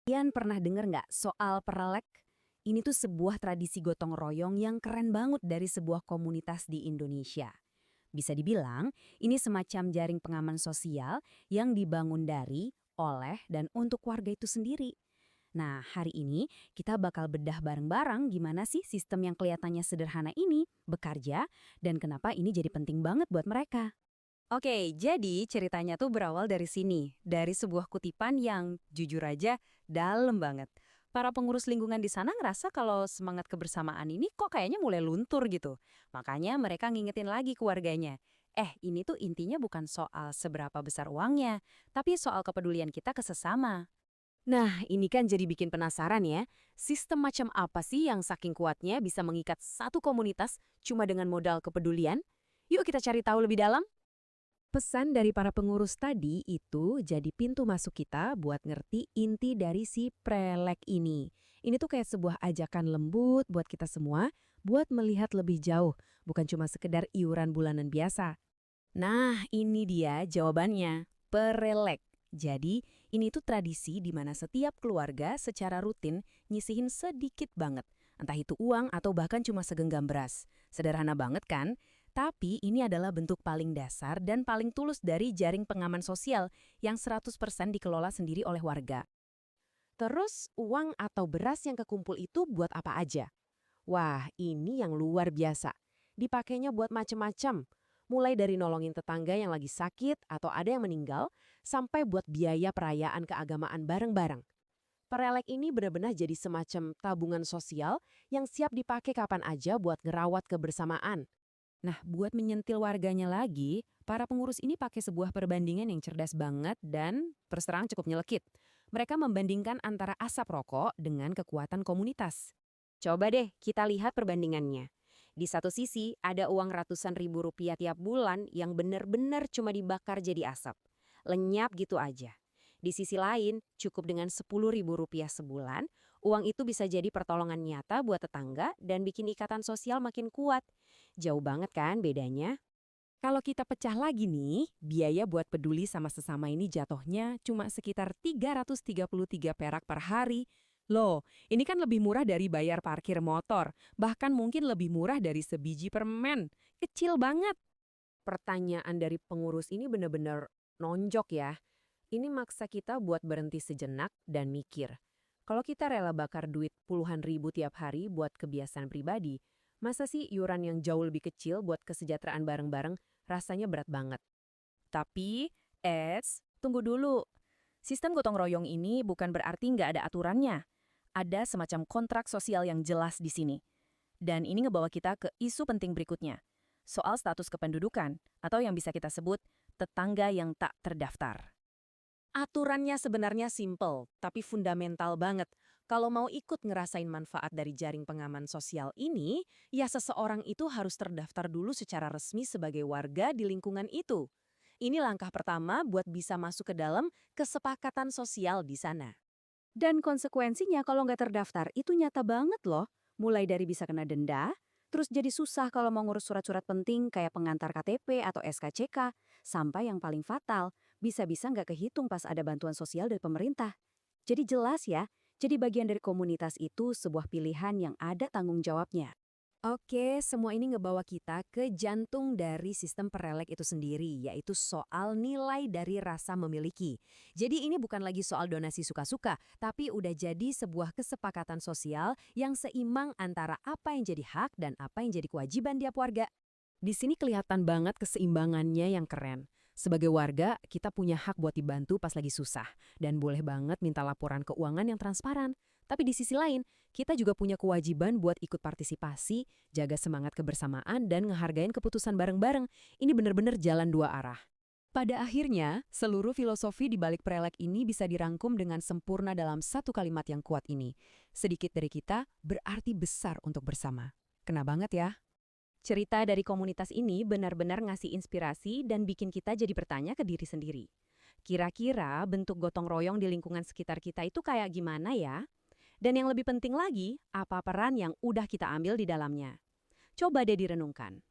Kalian pernah denger nggak soal perelek? Ini tuh sebuah tradisi gotong royong yang keren banget dari sebuah komunitas di Indonesia. Bisa dibilang, ini semacam jaring pengaman sosial yang dibangun dari, oleh, dan untuk warga itu sendiri. Nah, hari ini kita bakal bedah bareng-bareng gimana sih sistem yang kelihatannya sederhana ini bekerja dan kenapa ini jadi penting banget buat mereka. Oke, jadi ceritanya tuh berawal dari sini, dari sebuah kutipan yang jujur aja dalam banget. Para pengurus lingkungan di sana ngerasa kalau semangat kebersamaan ini kok kayaknya mulai luntur gitu. Makanya mereka ngingetin lagi ke warganya. Ini tuh intinya bukan soal seberapa besar uangnya, tapi soal kepedulian kita ke sesama. Nah, ini kan jadi bikin penasaran ya. Sistem macam apa sih yang saking kuatnya bisa mengikat satu komunitas cuma dengan modal kepedulian? Yuk kita cari tahu lebih dalam. Pesan dari para pengurus tadi itu jadi pintu masuk kita buat ngerti inti dari si prelek ini. Ini tuh kayak sebuah ajakan lembut buat kita semua buat melihat lebih jauh, bukan cuma sekedar iuran bulanan biasa. Nah, ini dia jawabannya. Perelek. Jadi, ini tuh tradisi di mana setiap keluarga secara rutin nyisihin sedikit banget. Entah itu uang atau bahkan cuma segenggam beras. Sederhana banget kan? Tapi ini adalah bentuk paling dasar dan paling tulus dari jaring pengaman sosial yang 100% dikelola sendiri oleh warga. Terus, uang atau beras yang kekumpul itu buat apa aja? Wah, ini yang luar biasa. Dipakainya buat macem-macem. Mulai dari nolongin tetangga yang lagi sakit atau ada yang meninggal, sampai buat biaya perayaan keagamaan bareng-bareng. Perelek ini benar-benar jadi semacam tabungan sosial yang siap dipakai kapan aja buat ngerawat kebersamaan. Nah, buat menyentil warganya lagi, para pengurus ini pakai sebuah perbandingan yang cerdas banget dan terus terang cukup nyelekit. Mereka membandingkan antara asap rokok dengan kekuatan komunitas. Coba deh kita lihat perbandingannya. Di satu sisi, ada uang ratusan ribu rupiah tiap bulan yang benar-benar cuma dibakar jadi asap. Lenyap gitu aja. Di sisi lain, cukup dengan 10.000 rupiah sebulan, uang itu bisa jadi pertolongan nyata buat tetangga dan bikin ikatan sosial makin kuat. Jauh banget kan bedanya? Kalau kita pecah lagi nih, biaya buat peduli sama sesama ini jatuhnya cuma sekitar 333 perak per hari. Loh, ini kan lebih murah dari bayar parkir motor, bahkan mungkin lebih murah dari sebiji permen. Kecil banget. Pertanyaan dari pengurus ini benar-benar nonjok ya. Ini maksa kita buat berhenti sejenak dan mikir. Kalau kita rela bakar duit puluhan ribu tiap hari buat kebiasaan pribadi, masa sih iuran yang jauh lebih kecil buat kesejahteraan bareng-bareng rasanya berat banget. Tapi, tunggu dulu. Sistem gotong royong ini bukan berarti nggak ada aturannya. Ada semacam kontrak sosial yang jelas di sini. Dan ini ngebawa kita ke isu penting berikutnya. Soal status kependudukan, atau yang bisa kita sebut tetangga yang tak terdaftar. Aturannya sebenarnya simple, tapi fundamental banget. Kalau mau ikut ngerasain manfaat dari jaring pengaman sosial ini, ya seseorang itu harus terdaftar dulu secara resmi sebagai warga di lingkungan itu. Ini langkah pertama buat bisa masuk ke dalam kesepakatan sosial di sana. Dan konsekuensinya kalau nggak terdaftar itu nyata banget loh. Mulai dari bisa kena denda, terus jadi susah kalau mau ngurus surat-surat penting kayak pengantar KTP atau SKCK, sampai yang paling fatal, bisa-bisa nggak kehitung pas ada bantuan sosial dari pemerintah. Jadi jelas ya, jadi bagian dari komunitas itu sebuah pilihan yang ada tanggung jawabnya. Oke, semua ini ngebawa kita ke jantung dari sistem perelek itu sendiri, yaitu soal nilai dari rasa memiliki. Jadi ini bukan lagi soal donasi suka-suka, tapi udah jadi sebuah kesepakatan sosial yang seimbang antara apa yang jadi hak dan apa yang jadi kewajiban tiap warga. Di sini kelihatan banget keseimbangannya yang keren. Sebagai warga, kita punya hak buat dibantu pas lagi susah, dan boleh banget minta laporan keuangan yang transparan. Tapi di sisi lain, kita juga punya kewajiban buat ikut partisipasi, jaga semangat kebersamaan, dan ngehargain keputusan bareng-bareng. Ini benar-benar jalan dua arah. Pada akhirnya, seluruh filosofi di balik prelek ini bisa dirangkum dengan sempurna dalam satu kalimat yang kuat ini. Sedikit dari kita berarti besar untuk bersama. Kena banget ya? Cerita dari komunitas ini benar-benar ngasih inspirasi dan bikin kita jadi bertanya ke diri sendiri. Kira-kira bentuk gotong royong di lingkungan sekitar kita itu kayak gimana ya? Dan yang lebih penting lagi, apa peran yang udah kita ambil di dalamnya? Coba deh direnungkan.